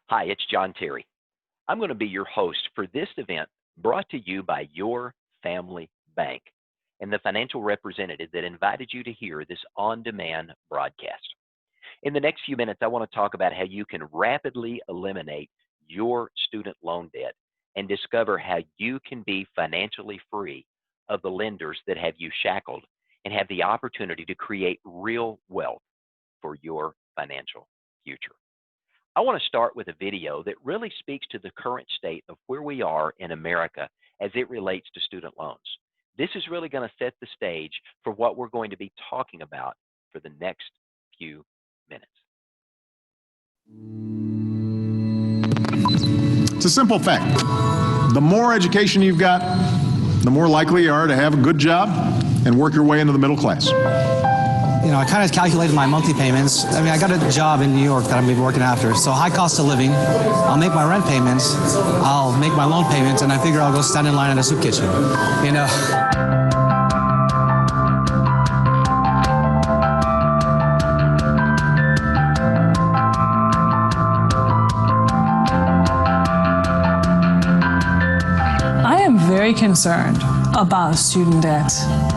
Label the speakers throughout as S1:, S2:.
S1: Hi, it's John Terry. I'm going to be your host for this event brought to you by Your Family Bank and the financial representative that invited you to hear this on-demand broadcast. In the next few minutes, I want to talk about how you can rapidly eliminate your student loan debt and discover how you can be financially free of the lenders that have you shackled and have the opportunity to create real wealth for your financial future. I want to start with a video that really speaks to the current state of where we are in America as it relates to student loans. This is really going to set the stage for what we're going to be talking about for the next few minutes.
S2: It's a simple fact. The more education you've got, the more likely you are to have a good job and work your way into the middle class.
S3: I kind of calculated my monthly payments. I got a job in New York that I'm going to be working after. So high cost of living, I'll make my rent payments, I'll make my loan payments, and I figure I'll go stand in line at a soup kitchen.
S4: I am very concerned about student debt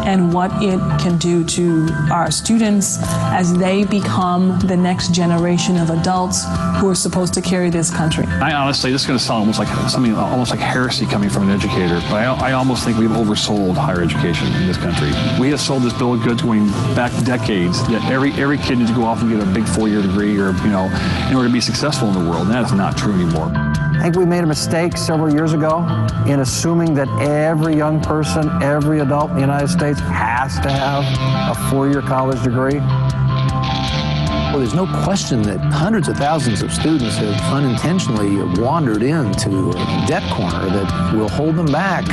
S4: and what it can do to our students as they become the next generation of adults who are supposed to carry this country.
S5: I honestly, this is going to sound almost like something almost like heresy coming from an educator, but I almost think we've oversold higher education in this country. We have sold this bill of goods going back decades that every kid needs to go off and get a big 4-year degree or in order to be successful in the world. And that is not true anymore.
S6: I think we made a mistake several years ago in assuming that every young person, every adult in the United States has to have a 4-year college degree.
S7: Well, there's no question that hundreds of thousands of students have unintentionally wandered into a debt corner that will hold them back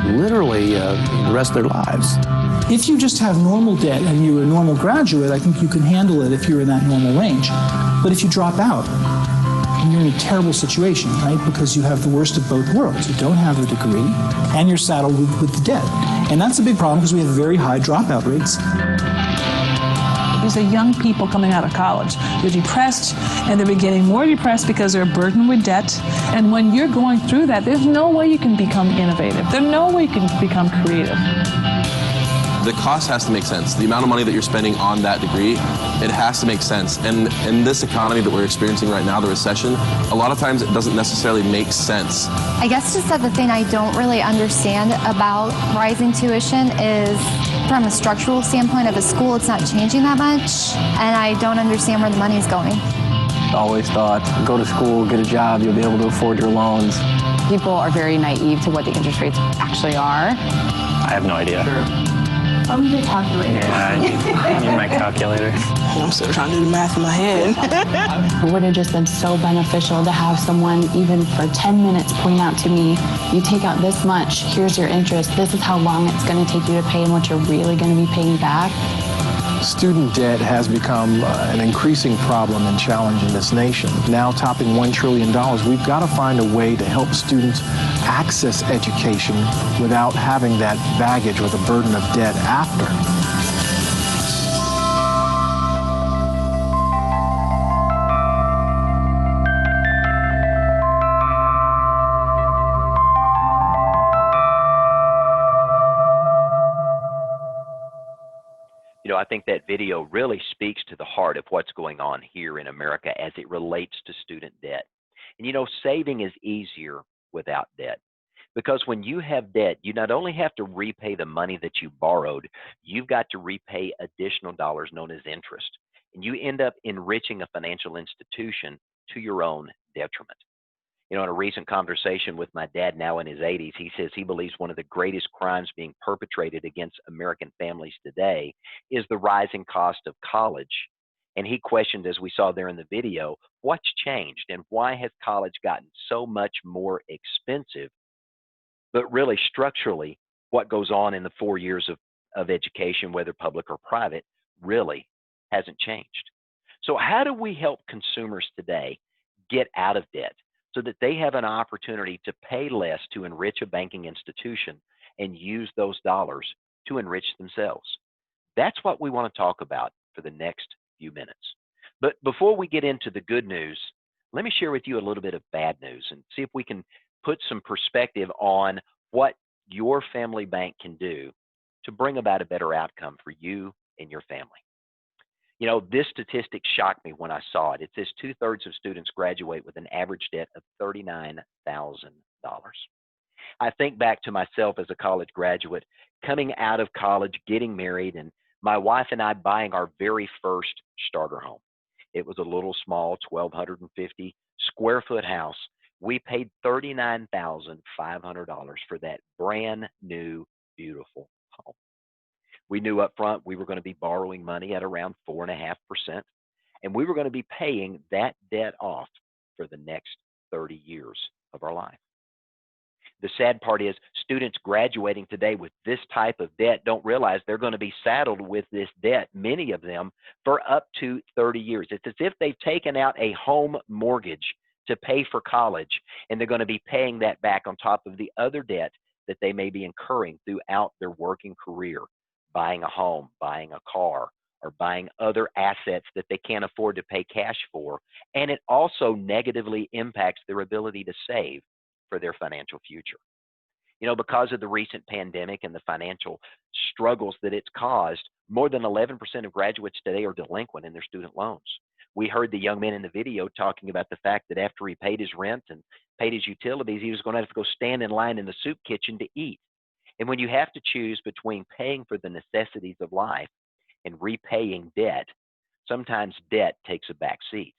S7: literally the rest of their lives.
S8: If you just have normal debt and you're a normal graduate, I think you can handle it if you're in that normal range. But if you drop out, you're in a terrible situation, right? Because you have the worst of both worlds. You don't have a degree, and you're saddled with the debt. And that's a big problem because we have very high dropout rates.
S4: These are young people coming out of college. They're depressed, and they're getting more depressed because they're burdened with debt. And when you're going through that, there's no way you can become innovative. There's no way you can become creative.
S9: The cost has to make sense. The amount of money that you're spending on that degree, it has to make sense. And in this economy that we're experiencing right now, the recession, a lot of times it doesn't necessarily make sense.
S10: I guess just that the thing I don't really understand about rising tuition is from a structural standpoint of a school, it's not changing that much. And I don't understand where the money's going.
S6: I always thought, go to school, get a job, you'll be able to afford your loans.
S11: People are very naive to what the interest rates actually are.
S12: I have no idea.
S11: Sure. I'm the calculator.
S12: Yeah, I need my calculator.
S13: I'm still trying to do the math in my head.
S11: It would have just been so beneficial to have someone, even for 10 minutes, point out to me, you take out this much, here's your interest, this is how long it's going to take you to pay and what you're really going to be paying back.
S7: Student debt has become an increasing problem and challenge in this nation. Now topping $1 trillion, we've got to find a way to help students access education without having that baggage or the burden of debt after.
S1: I think that video really speaks to the heart of what's going on here in America as it relates to student debt. And saving is easier without debt. Because when you have debt, you not only have to repay the money that you borrowed, you've got to repay additional dollars known as interest. And you end up enriching a financial institution to your own detriment. In a recent conversation with my dad, now in his 80s, he says he believes one of the greatest crimes being perpetrated against American families today is the rising cost of college. And he questioned, as we saw there in the video, what's changed and why has college gotten so much more expensive? But really, structurally, what goes on in the 4 years of education, whether public or private, really hasn't changed. So how do we help consumers today get out of debt so that they have an opportunity to pay less to enrich a banking institution and use those dollars to enrich themselves? That's what we want to talk about for the next few minutes. But before we get into the good news, let me share with you a little bit of bad news and see if we can put some perspective on what your family bank can do to bring about a better outcome for you and your family. You know, this statistic shocked me when I saw it. It says 2/3 of students graduate with an average debt of $39,000. I think back to myself as a college graduate, coming out of college, getting married, and my wife and I buying our very first starter home. It was a little small 1,250 square foot house. We paid $39,500 for that brand new, beautiful home. We knew up front we were going to be borrowing money at around 4.5%, and we were going to be paying that debt off for the next 30 years of our life. The sad part is students graduating today with this type of debt don't realize they're going to be saddled with this debt, many of them, for up to 30 years. It's as if they've taken out a home mortgage to pay for college, and they're going to be paying that back on top of the other debt that they may be incurring throughout their working career, buying a home, buying a car, or buying other assets that they can't afford to pay cash for. And it also negatively impacts their ability to save for their financial future. You know, because of the recent pandemic and the financial struggles that it's caused, more than 11% of graduates today are delinquent in their student loans. We heard the young man in the video talking about the fact that after he paid his rent and paid his utilities, he was going to have to go stand in line in the soup kitchen to eat. And when you have to choose between paying for the necessities of life and repaying debt, sometimes debt takes a back seat.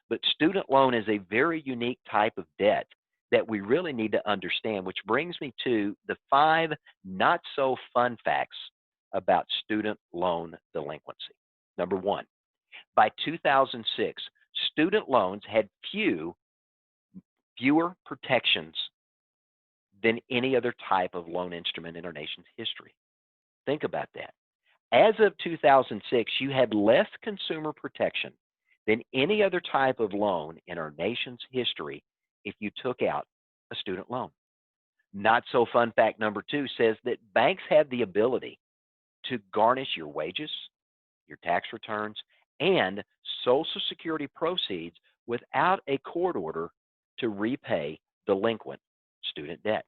S1: But student loan is a very unique type of debt that we really need to understand, which brings me to the 5 not so fun facts about student loan delinquency. Number 1, by 2006, student loans had fewer protections than any other type of loan instrument in our nation's history. Think about that. As of 2006, you had less consumer protection than any other type of loan in our nation's history if you took out a student loan. Not so fun fact number 2 says that banks have the ability to garnish your wages, your tax returns, and Social Security proceeds without a court order to repay delinquent student debt.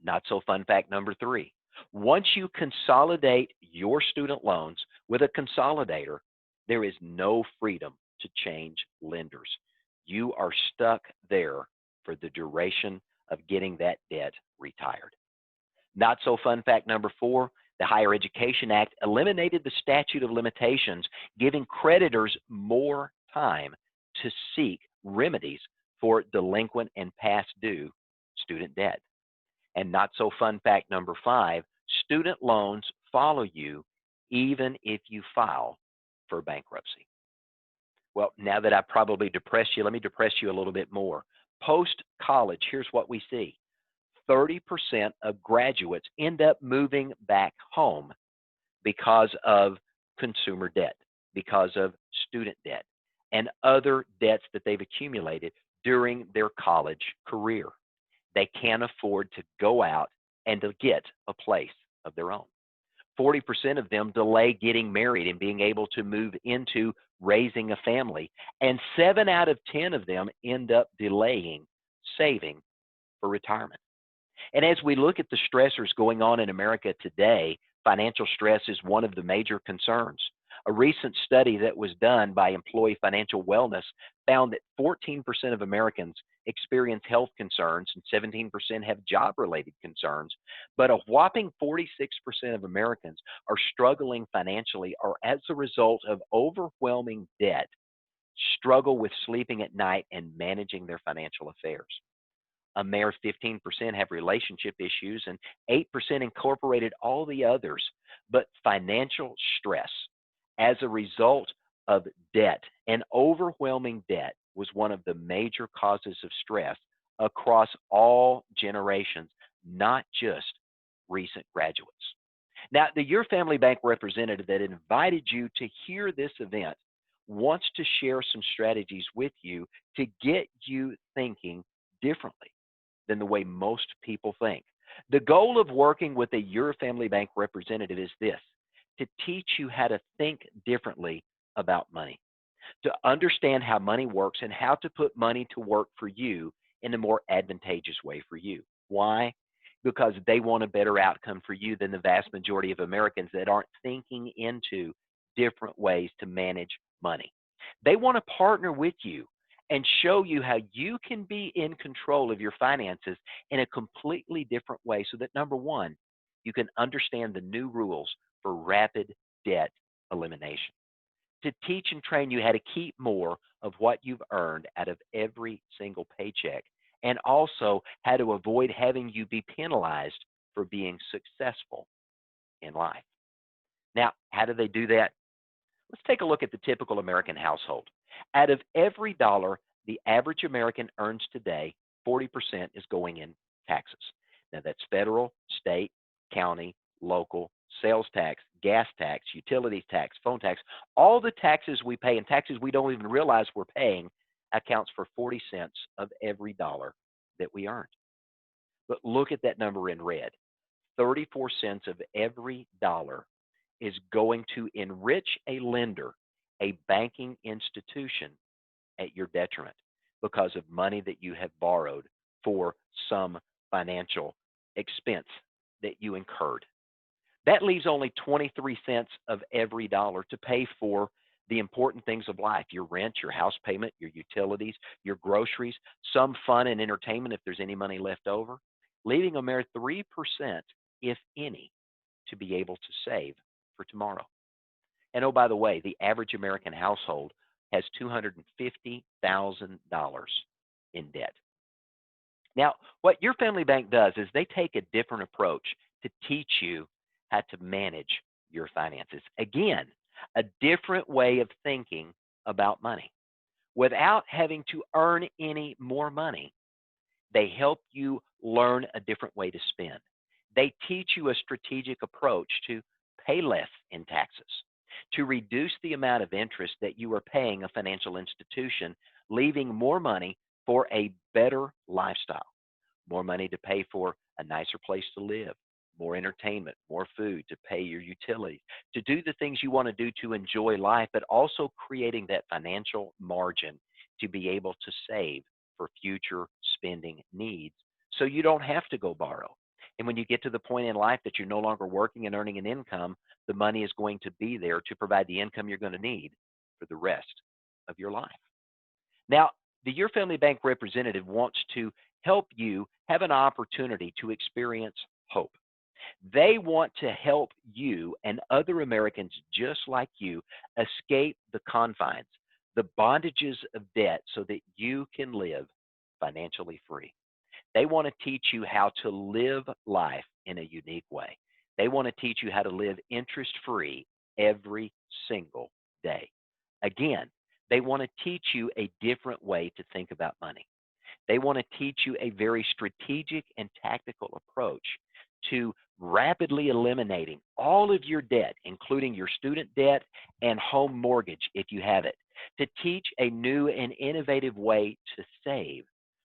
S1: Not so fun fact number 3. Once you consolidate your student loans with a consolidator, there is no freedom to change lenders. You are stuck there for the duration of getting that debt retired. Not so fun fact number 4, the Higher Education Act eliminated the statute of limitations, giving creditors more time to seek remedies for delinquent and past due student debt. And not so fun fact number 5, student loans follow you even if you file for bankruptcy. Well, now that I probably depressed you, let me depress you a little bit more. Post-college, here's what we see. 30% of graduates end up moving back home because of consumer debt, because of student debt, and other debts that they've accumulated during their college career. They can't afford to go out and to get a place of their own. 40% of them delay getting married and being able to move into raising a family, and 7 out of 10 of them end up delaying saving for retirement. And as we look at the stressors going on in America today, financial stress is one of the major concerns. A recent study that was done by Employee Financial Wellness found that 14% of Americans experience health concerns and 17% have job-related concerns, but a whopping 46% of Americans are struggling financially or as a result of overwhelming debt, struggle with sleeping at night and managing their financial affairs. A mere 15% have relationship issues and 8% incorporated all the others, but financial stress as a result of debt and overwhelming debt was one of the major causes of stress across all generations, not just recent graduates. Now, the Your Family Bank representative that invited you to hear this event wants to share some strategies with you to get you thinking differently than the way most people think. The goal of working with a Your Family Bank representative is this: to teach you how to think differently about money. to understand how money works and how to put money to work for you in a more advantageous way for you. Why? Because they want a better outcome for you than the vast majority of Americans that aren't thinking into different ways to manage money. They want to partner with you and show you how you can be in control of your finances in a completely different way so that, number one, you can understand the new rules for rapid debt elimination. To teach and train you how to keep more of what you've earned out of every single paycheck, and also how to avoid having you be penalized for being successful in life. Now, how do they do that? Let's take a look at the typical American household. Out of every dollar the average American earns today, 40% is going in taxes. Now, that's federal, state, county, local, sales tax, gas tax, utilities tax, phone tax. All the taxes we pay, and taxes we don't even realize we're paying, accounts for 40 cents of every dollar that we earned. But look at that number in red. 34 cents of every dollar is going to enrich a lender, a banking institution, at your detriment because of money that you have borrowed for some financial expense that you incurred. That leaves only 23 cents of every dollar to pay for the important things of life: your rent, your house payment, your utilities, your groceries, some fun and entertainment if there's any money left over, leaving a mere 3%, if any, to be able to save for tomorrow. And oh, by the way, the average American household has $250,000 in debt. Now, what your family bank does is they take a different approach to teach you how to manage your finances. Again, a different way of thinking about money. Without having to earn any more money, they help you learn a different way to spend. They teach you a strategic approach to pay less in taxes, to reduce the amount of interest that you are paying a financial institution, leaving more money for a better lifestyle, more money to pay for a nicer place to live, more entertainment, more food, to pay your utilities, to do the things you want to do to enjoy life, but also creating that financial margin to be able to save for future spending needs so you don't have to go borrow. And when you get to the point in life that you're no longer working and earning an income, the money is going to be there to provide the income you're going to need for the rest of your life. Now, the Your Family Bank representative wants to help you have an opportunity to experience hope. They want to help you and other Americans just like you escape the confines, the bondages of debt, so that you can live financially free. They want to teach you how to live life in a unique way. They want to teach you how to live interest-free every single day. Again, they want to teach you a different way to think about money. They want to teach you a very strategic and tactical approach to rapidly eliminating all of your debt, including your student debt and home mortgage if you have it, to teach a new and innovative way to save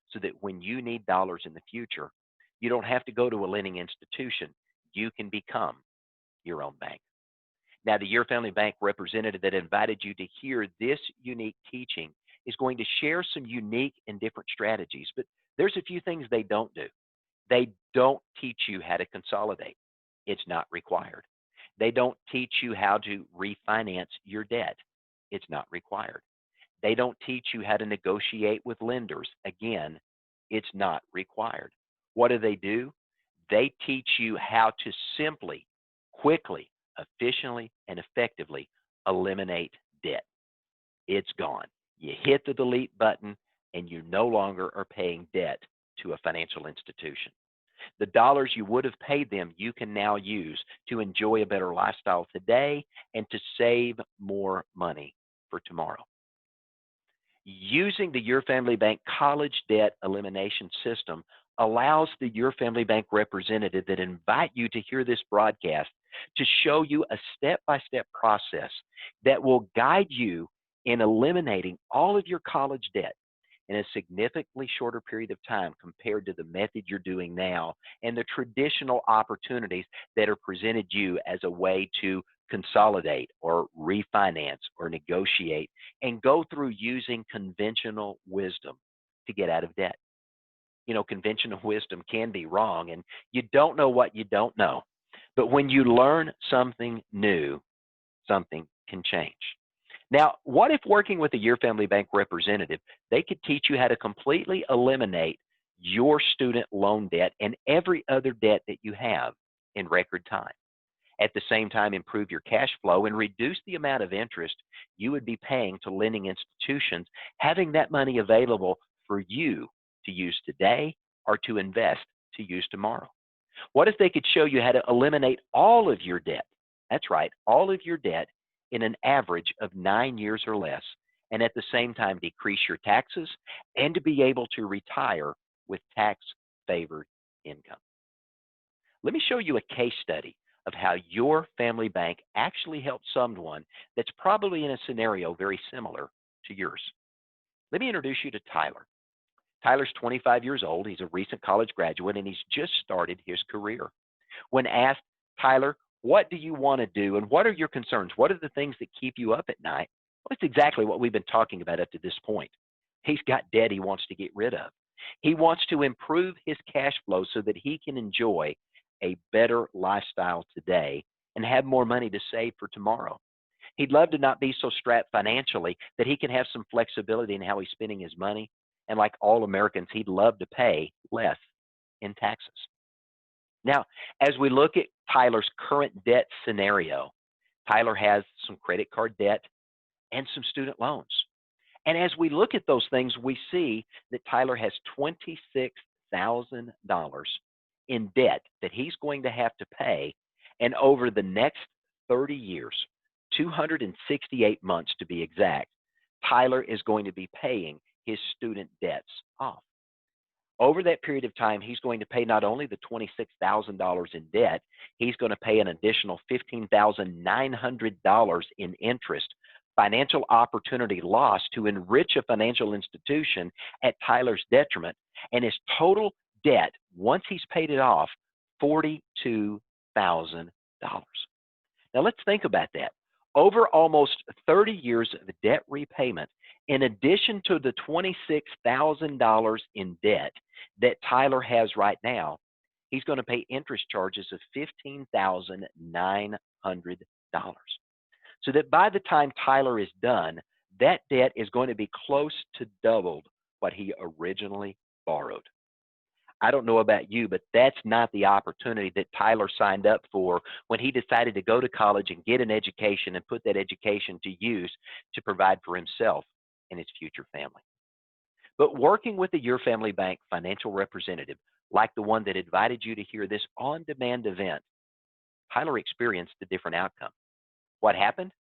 S1: so that when you need dollars in the future, you don't have to go to a lending institution. You can become your own bank. Now, the Your Family Bank representative that invited you to hear this unique teaching is going to share some unique and different strategies, but there's a few things they don't do. They don't teach you how to consolidate. It's not required. They don't teach you how to refinance your debt. It's not required. They don't teach you how to negotiate with lenders. Again, it's not required. What do? They teach you how to simply, quickly, efficiently, and effectively eliminate debt. It's gone. You hit the delete button and you no longer are paying debt to a financial institution. The dollars you would have paid them, you can now use to enjoy a better lifestyle today and to save more money for tomorrow. Using the Your Family Bank college debt elimination system allows the Your Family Bank representative that invite you to hear this broadcast to show you a step-by-step process that will guide you in eliminating all of your college debt in a significantly shorter period of time compared to the method you're doing now and the traditional opportunities that are presented you as a way to consolidate or refinance or negotiate and go through using conventional wisdom to get out of debt. You know, conventional wisdom can be wrong, and you don't know what you don't know. But when you learn something new, something can change. Now, what if working with a Your Family Bank representative, they could teach you how to completely eliminate your student loan debt and every other debt that you have in record time? At the same time, improve your cash flow and reduce the amount of interest you would be paying to lending institutions, having that money available for you to use today or to invest to use tomorrow. What if they could show you how to eliminate all of your debt? That's right, all of your debt in an average of 9 years or less, and at the same time decrease your taxes and to be able to retire with tax-favored income. Let me show you a case study of how Your Family Bank actually helped someone that's probably in a scenario very similar to yours. Let me introduce you to Tyler. Tyler's 25 years old. He's a recent college graduate, and he's just started his career. When asked, Tyler, what do you want to do, and what are your concerns? What are the things that keep you up at night? Well, it's exactly what we've been talking about up to this point. He's got debt he wants to get rid of. He wants to improve his cash flow so that he can enjoy a better lifestyle today and have more money to save for tomorrow. He'd love to not be so strapped financially that he can have some flexibility in how he's spending his money. And like all Americans, he'd love to pay less in taxes. Now, as we look at Tyler's current debt scenario, Tyler has some credit card debt and some student loans. And as we look at those things, we see that Tyler has $26,000 in debt that he's going to have to pay. And over the next 30 years, 268 months to be exact, Tyler is going to be paying his student debts off. Over that period of time, he's going to pay not only the $26,000 in debt, he's going to pay an additional $15,900 in interest, financial opportunity lost to enrich a financial institution at Tyler's detriment, and his total debt, once he's paid it off, $42,000. Now let's think about that. Over almost 30 years of debt repayment, in addition to the $26,000 in debt that Tyler has right now, he's going to pay interest charges of $15,900. So that by the time Tyler is done, that debt is going to be close to doubled what he originally borrowed. I don't know about you, but that's not the opportunity that Tyler signed up for when he decided to go to college and get an education and put that education to use to provide for himself and his future family. But working with a Your Family Bank financial representative, like the one that invited you to hear this on-demand event, Tyler experienced a different outcome. What happened?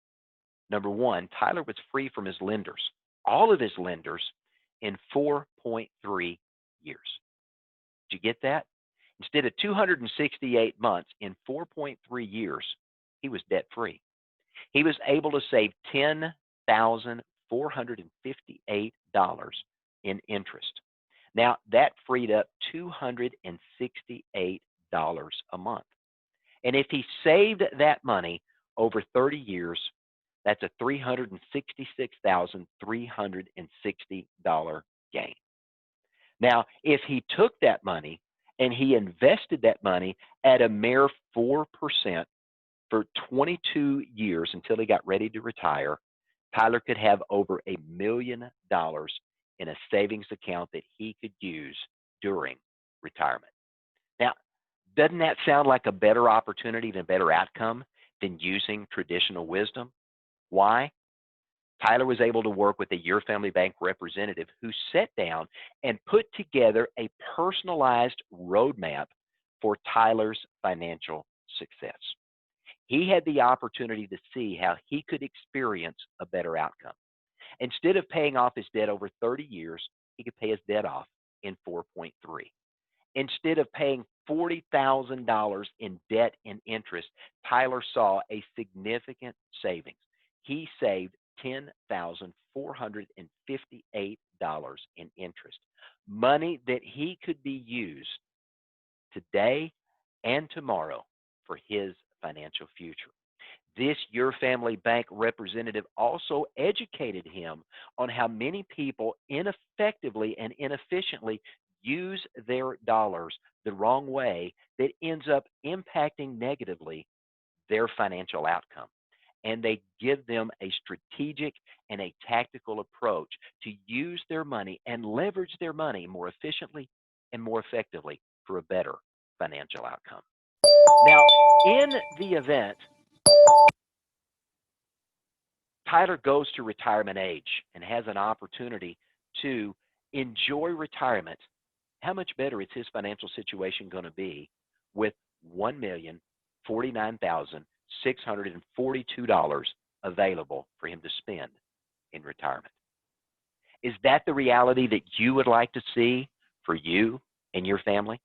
S1: Number one, Tyler was free from his lenders, all of his lenders, in 4.3 years. Did you get that? Instead of 268 months, in 4.3 years, he was debt-free. He was able to save $10,458 in interest. Now, that freed up $268 a month. And if he saved that money over 30 years, that's a $366,360 gain. Now, if he took that money and he invested that money at a mere 4% for 22 years until he got ready to retire, Tyler could have over $1 million in a savings account that he could use during retirement. Now, doesn't that sound like a better opportunity and a better outcome than using traditional wisdom? Why? Tyler was able to work with a Your Family Bank representative who sat down and put together a personalized roadmap for Tyler's financial success. He had the opportunity to see how he could experience a better outcome. Instead of paying off his debt over 30 years, he could pay his debt off in 4.3. Instead of paying $40,000 in debt and interest, Tyler saw a significant savings. He saved $10,458 in interest, money that he could be used today and tomorrow for his financial future. This Your Family Bank representative also educated him on how many people ineffectively and inefficiently use their dollars the wrong way that ends up impacting negatively their financial outcome. And they give them a strategic and a tactical approach to use their money and leverage their money more efficiently and more effectively for a better financial outcome. Now, in the event Tyler goes to retirement age and has an opportunity to enjoy retirement, how much better is his financial situation going to be with $1,049,642 available for him to spend in retirement? Is that the reality that you would like to see for you and your family?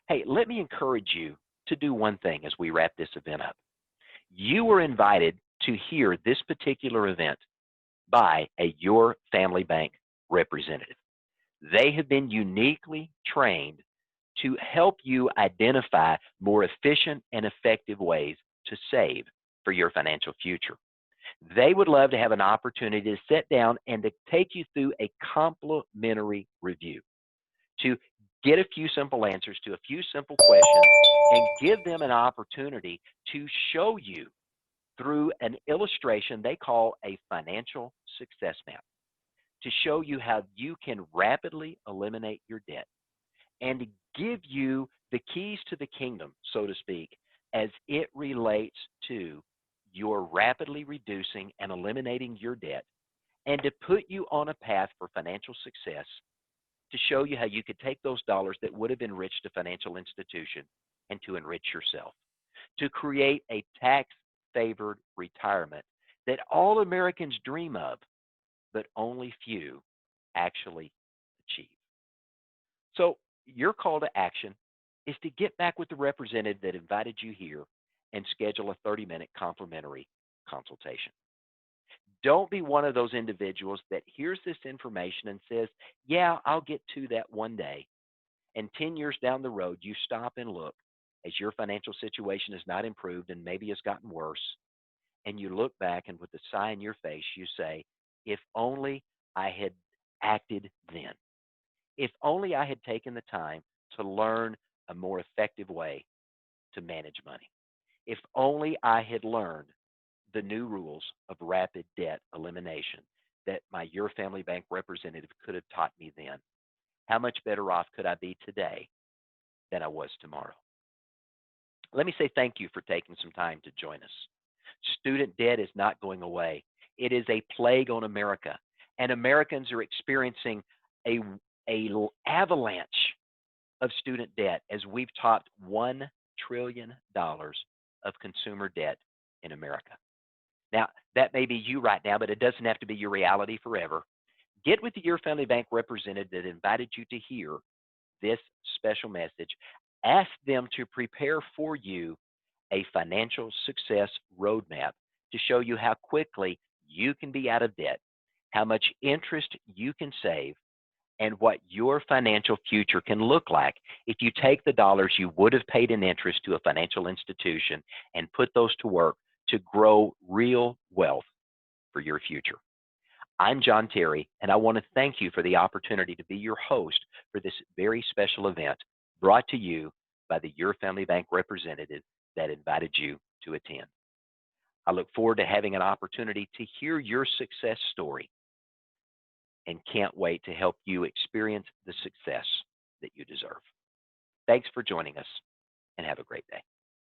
S1: Hey, let me encourage you to do one thing as we wrap this event up. You were invited to hear this particular event by a Your Family Bank representative. They have been uniquely trained to help you identify more efficient and effective ways to save for your financial future. They would love to have an opportunity to sit down and to take you through a complimentary review, to get a few simple answers to a few simple questions and give them an opportunity to show you through an illustration they call a financial success map, to show you how you can rapidly eliminate your debt and to give you the keys to the kingdom, so to speak, as it relates to your rapidly reducing and eliminating your debt, and to put you on a path for financial success, to show you how you could take those dollars that would have enriched a financial institution and to enrich yourself, to create a tax-favored retirement that all Americans dream of, but only few actually achieve. So your call to action is to get back with the representative that invited you here and schedule a 30-minute complimentary consultation. Don't be one of those individuals that hears this information and says, yeah, I'll get to that one day. And 10 years down the road, you stop and look as your financial situation has not improved and maybe has gotten worse. And you look back and with a sigh in your face, you say, if only I had acted then. If only I had taken the time to learn a more effective way to manage money. If only I had learned the new rules of rapid debt elimination that my Your Family Bank representative could have taught me then. How much better off could I be today than I was tomorrow? Let me say thank you for taking some time to join us. Student debt is not going away. It is a plague on America, and Americans are experiencing an avalanche of student debt as we've topped $1 trillion of consumer debt in America. Now, that may be you right now, but it doesn't have to be your reality forever. Get with Your Family Bank representative that invited you to hear this special message. Ask them to prepare for you a financial success roadmap to show you how quickly you can be out of debt, how much interest you can save, and what your financial future can look like if you take the dollars you would have paid in interest to a financial institution and put those to work to grow real wealth for your future. I'm John Terry, and I want to thank you for the opportunity to be your host for this very special event brought to you by the Your Family Bank representative that invited you to attend. I look forward to having an opportunity to hear your success story and can't wait to help you experience the success that you deserve. Thanks for joining us, and have a great day.